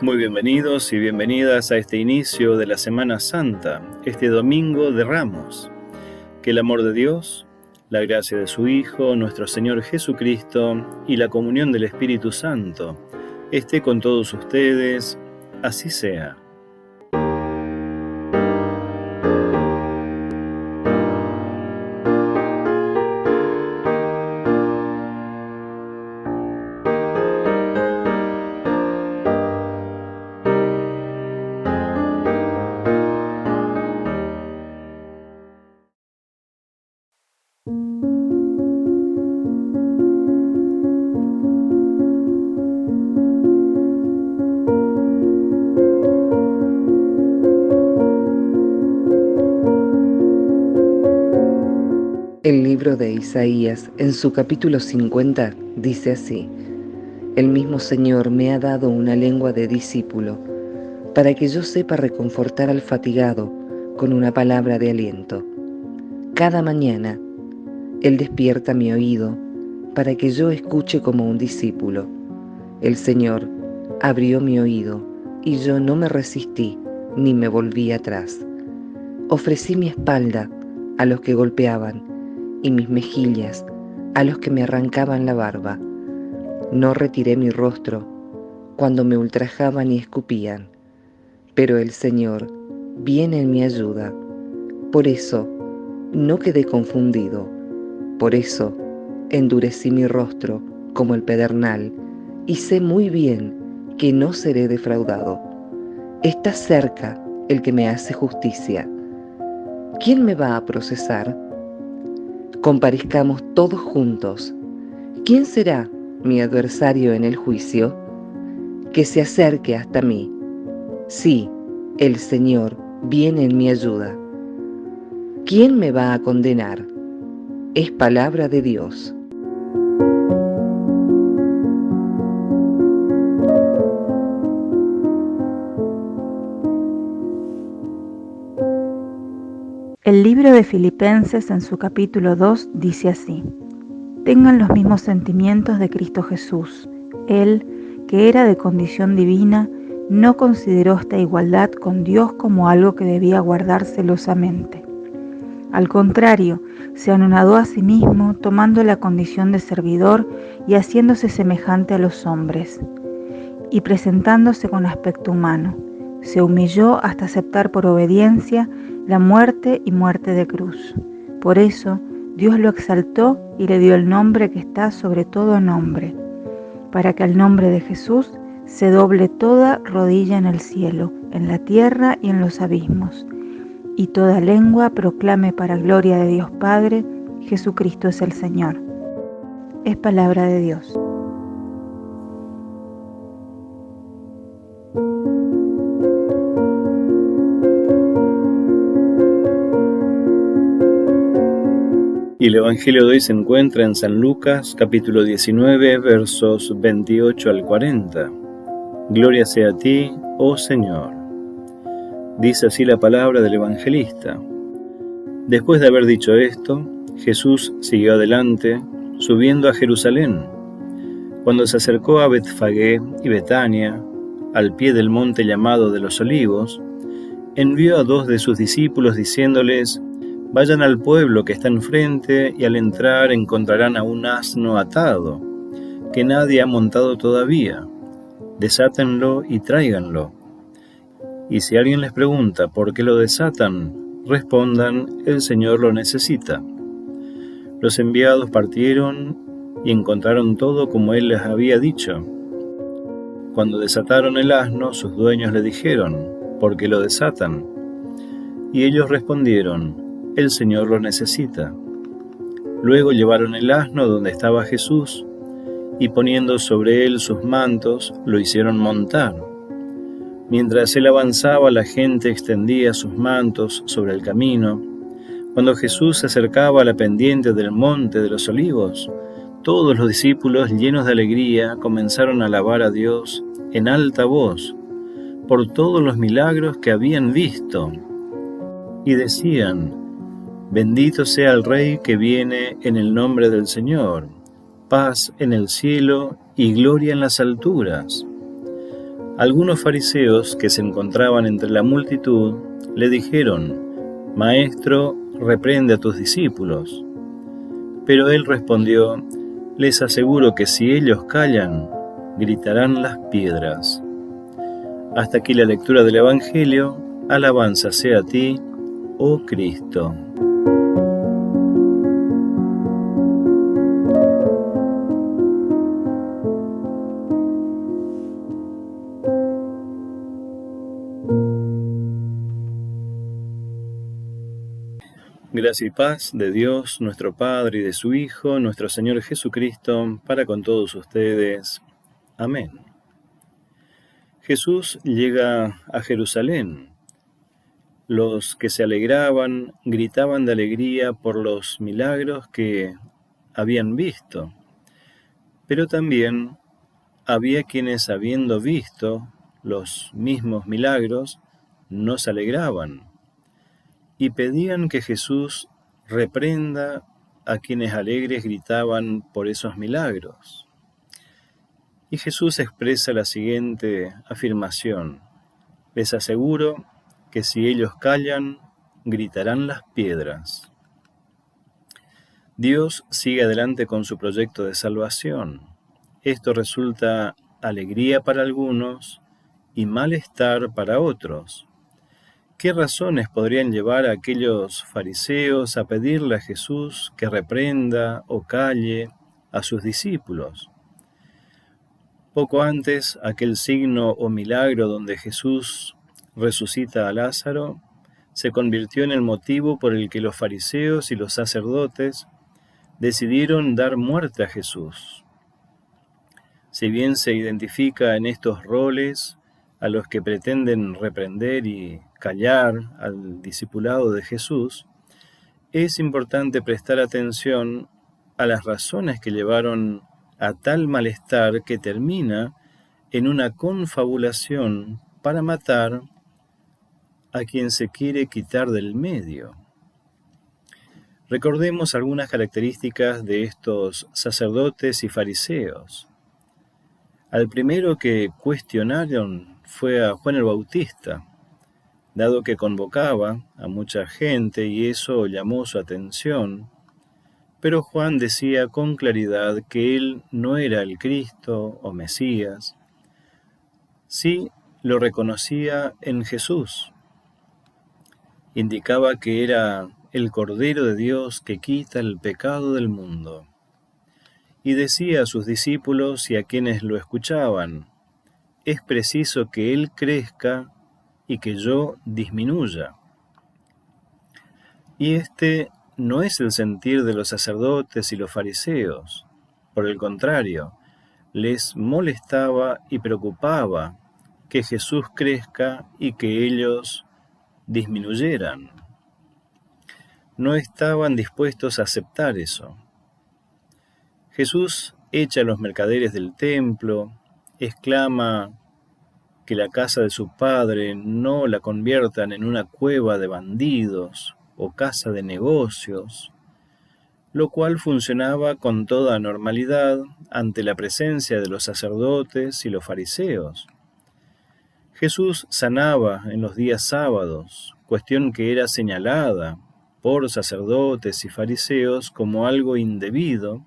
Muy bienvenidos y bienvenidas a este inicio de la Semana Santa, este Domingo de Ramos. Que el amor de Dios, la gracia de su Hijo, nuestro Señor Jesucristo y la comunión del Espíritu Santo esté con todos ustedes, así sea. El libro de Isaías, en su capítulo 50, dice así: El mismo Señor me ha dado una lengua de discípulo, para que yo sepa reconfortar al fatigado con una palabra de aliento. Cada mañana, Él despierta mi oído, para que yo escuche como un discípulo. El Señor abrió mi oído, y yo no me resistí, ni me volví atrás. Ofrecí mi espalda a los que golpeaban, y mis mejillas a los que me arrancaban la barba. No retiré mi rostro cuando me ultrajaban y escupían, pero el Señor viene en mi ayuda. Por eso no quedé confundido, por eso endurecí mi rostro como el pedernal, y sé muy bien que no seré defraudado. Está cerca el que me hace justicia. ¿Quién me va a procesar? Comparezcamos todos juntos. ¿Quién será mi adversario en el juicio? Que se acerque hasta mí. Sí, el Señor viene en mi ayuda. ¿Quién me va a condenar? Es palabra de Dios. El libro de Filipenses en su capítulo 2 dice así: Tengan los mismos sentimientos de Cristo Jesús. Él, que era de condición divina, no consideró esta igualdad con Dios como algo que debía guardar celosamente. Al contrario, se anonadó a sí mismo, tomando la condición de servidor y haciéndose semejante a los hombres, y presentándose con aspecto humano. Se humilló hasta aceptar por obediencia la muerte y muerte de cruz. Por eso, Dios lo exaltó y le dio el nombre que está sobre todo nombre, para que al nombre de Jesús se doble toda rodilla en el cielo, en la tierra y en los abismos, y toda lengua proclame para gloria de Dios Padre: Jesucristo es el Señor. Es palabra de Dios. Y el Evangelio de hoy se encuentra en San Lucas, capítulo 19, versos 28 al 40. Gloria sea a ti, oh Señor. Dice así la palabra del evangelista. Después de haber dicho esto, Jesús siguió adelante, subiendo a Jerusalén. Cuando se acercó a Betfagé y Betania, al pie del monte llamado de los Olivos, envió a 2 de sus discípulos diciéndoles: Vayan al pueblo que está enfrente, y al entrar encontrarán a un asno atado, que nadie ha montado todavía. Desátenlo y tráiganlo. Y si alguien les pregunta por qué lo desatan, respondan: el Señor lo necesita. Los enviados partieron y encontraron todo como Él les había dicho. Cuando desataron el asno, sus dueños le dijeron: ¿por qué lo desatan? Y ellos respondieron: el Señor lo necesita. Luego llevaron el asno donde estaba Jesús, y poniendo sobre él sus mantos, lo hicieron montar. Mientras él avanzaba, la gente extendía sus mantos sobre el camino. Cuando Jesús se acercaba a la pendiente del monte de los Olivos, todos los discípulos, llenos de alegría, comenzaron a alabar a Dios en alta voz por todos los milagros que habían visto, y decían: Bendito sea el Rey que viene en el nombre del Señor, paz en el cielo y gloria en las alturas. Algunos fariseos que se encontraban entre la multitud le dijeron: Maestro, reprende a tus discípulos. Pero él respondió: Les aseguro que si ellos callan, gritarán las piedras. Hasta aquí la lectura del Evangelio. Alabanza sea a ti, oh Cristo. Gracia y paz de Dios, nuestro Padre, y de su Hijo, nuestro Señor Jesucristo, para con todos ustedes. Amén. Jesús llega a Jerusalén. Los que se alegraban gritaban de alegría por los milagros que habían visto, pero también había quienes, habiendo visto los mismos milagros, no se alegraban y pedían que Jesús reprenda a quienes alegres gritaban por esos milagros. Y Jesús expresa la siguiente afirmación: Les aseguro que si ellos callan, gritarán las piedras. Dios sigue adelante con su proyecto de salvación. Esto resulta alegría para algunos y malestar para otros. ¿Qué razones podrían llevar a aquellos fariseos a pedirle a Jesús que reprenda o calle a sus discípulos? Poco antes, aquel signo o milagro donde Jesús resucita a Lázaro se convirtió en el motivo por el que los fariseos y los sacerdotes decidieron dar muerte a Jesús. Si bien se identifica en estos roles a los que pretenden reprender y callar al discipulado de Jesús, es importante prestar atención a las razones que llevaron a tal malestar que termina en una confabulación para matar a quien se quiere quitar del medio. Recordemos algunas características de estos sacerdotes y fariseos. Al primero que cuestionaron fue a Juan el Bautista, dado que convocaba a mucha gente y eso llamó su atención, pero Juan decía con claridad que él no era el Cristo o Mesías. Sí lo reconocía en Jesús. Indicaba que era el Cordero de Dios que quita el pecado del mundo. Y decía a sus discípulos y a quienes lo escuchaban: es preciso que Él crezca y que yo disminuya. Y este no es el sentir de los sacerdotes y los fariseos. Por el contrario, les molestaba y preocupaba que Jesús crezca y que ellos disminuyeran. No estaban dispuestos a aceptar eso. Jesús echa a los mercaderes del templo, exclama que la casa de su padre no la conviertan en una cueva de bandidos o casa de negocios, lo cual funcionaba con toda normalidad ante la presencia de los sacerdotes y los fariseos. Jesús sanaba en los días sábados, cuestión que era señalada por sacerdotes y fariseos como algo indebido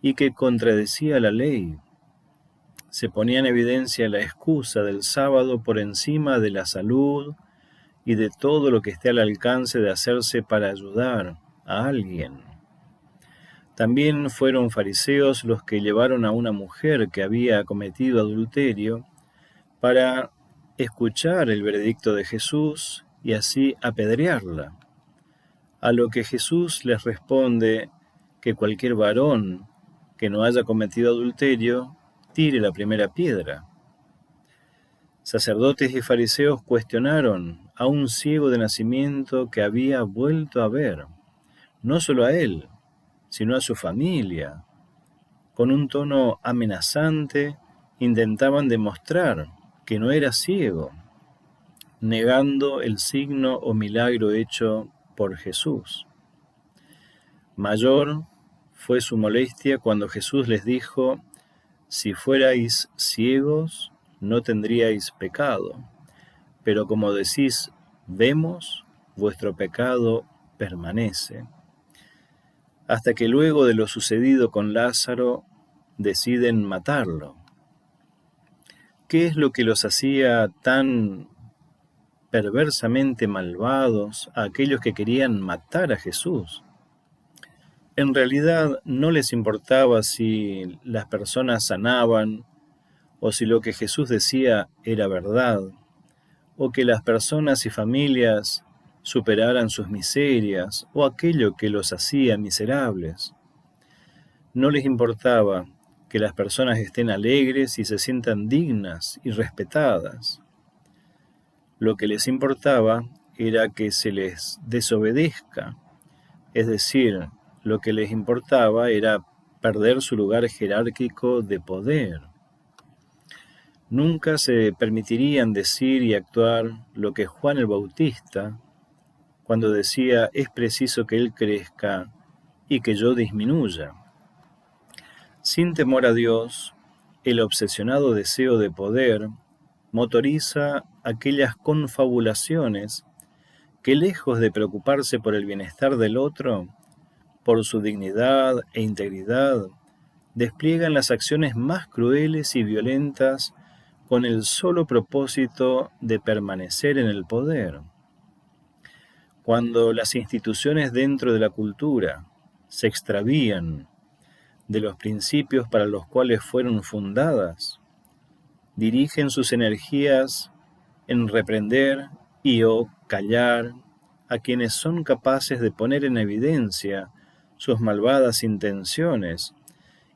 y que contradecía la ley. Se ponía en evidencia la excusa del sábado por encima de la salud y de todo lo que esté al alcance de hacerse para ayudar a alguien. También fueron fariseos los que llevaron a una mujer que había cometido adulterio para escuchar el veredicto de Jesús y así apedrearla. A lo que Jesús les responde que cualquier varón que no haya cometido adulterio tire la primera piedra. Sacerdotes y fariseos cuestionaron a un ciego de nacimiento que había vuelto a ver, no solo a él, sino a su familia. Con un tono amenazante intentaban demostrar que no era ciego, negando el signo o milagro hecho por Jesús. Mayor fue su molestia cuando Jesús les dijo: si fuerais ciegos, no tendríais pecado. Pero como decís, vemos, vuestro pecado permanece. Hasta que luego de lo sucedido con Lázaro, deciden matarlo. ¿Qué es lo que los hacía tan perversamente malvados a aquellos que querían matar a Jesús? En realidad no les importaba si las personas sanaban o si lo que Jesús decía era verdad, o que las personas y familias superaran sus miserias o aquello que los hacía miserables. No les importaba que las personas estén alegres y se sientan dignas y respetadas. Lo que les importaba era que se les desobedezca, es decir, lo que les importaba era perder su lugar jerárquico de poder. Nunca se permitirían decir y actuar lo que Juan el Bautista, cuando decía, es preciso que él crezca y que yo disminuya. Sin temor a Dios, el obsesionado deseo de poder motoriza aquellas confabulaciones que, lejos de preocuparse por el bienestar del otro, por su dignidad e integridad, despliegan las acciones más crueles y violentas con el solo propósito de permanecer en el poder. Cuando las instituciones dentro de la cultura se extravían de los principios para los cuales fueron fundadas, dirigen sus energías en reprender y o callar a quienes son capaces de poner en evidencia sus malvadas intenciones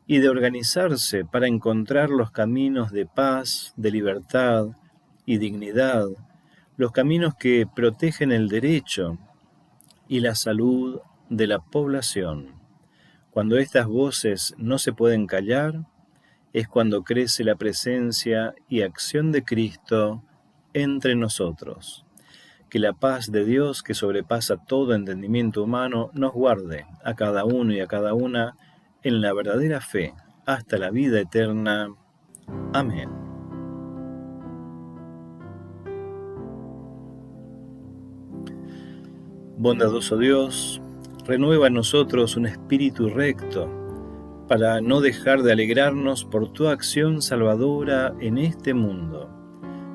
y de organizarse para encontrar los caminos de paz, de libertad y dignidad, los caminos que protegen el derecho y la salud de la población. Cuando estas voces no se pueden callar, es cuando crece la presencia y acción de Cristo entre nosotros. Que la paz de Dios, que sobrepasa todo entendimiento humano, nos guarde a cada uno y a cada una en la verdadera fe, hasta la vida eterna. Amén. Bondadoso Dios, renueva en nosotros un espíritu recto, para no dejar de alegrarnos por tu acción salvadora en este mundo.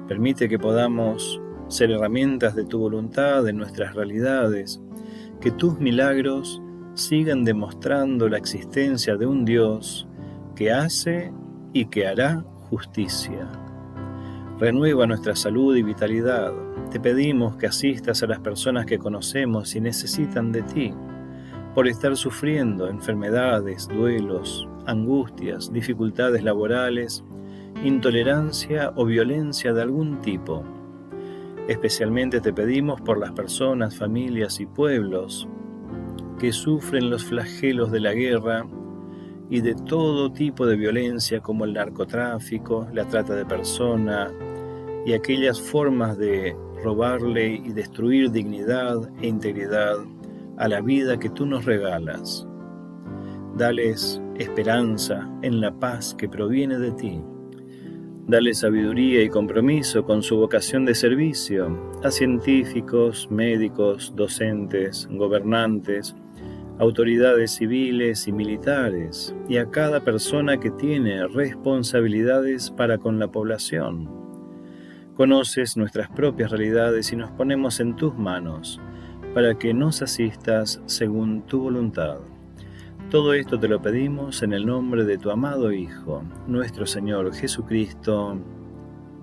Permite que podamos ser herramientas de tu voluntad en nuestras realidades, que tus milagros sigan demostrando la existencia de un Dios que hace y que hará justicia. Renueva nuestra salud y vitalidad. Te pedimos que asistas a las personas que conocemos y necesitan de ti, por estar sufriendo enfermedades, duelos, angustias, dificultades laborales, intolerancia o violencia de algún tipo. Especialmente te pedimos por las personas, familias y pueblos que sufren los flagelos de la guerra y de todo tipo de violencia como el narcotráfico, la trata de personas y aquellas formas de robarle y destruir dignidad e integridad a la vida que tú nos regalas. Dales esperanza en la paz que proviene de ti. Dale sabiduría y compromiso con su vocación de servicio a científicos, médicos, docentes, gobernantes, autoridades civiles y militares, y a cada persona que tiene responsabilidades para con la población. Conoces nuestras propias realidades y nos ponemos en tus manos, para que nos asistas según tu voluntad. Todo esto te lo pedimos en el nombre de tu amado Hijo, nuestro Señor Jesucristo.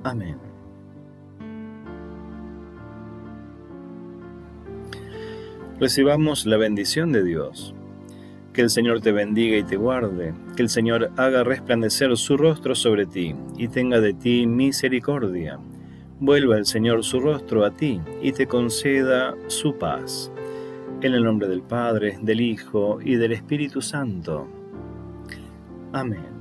Amén. Recibamos la bendición de Dios. Que el Señor te bendiga y te guarde, que el Señor haga resplandecer su rostro sobre ti y tenga de ti misericordia. Vuelva el Señor su rostro a ti y te conceda su paz. En el nombre del Padre, del Hijo y del Espíritu Santo. Amén.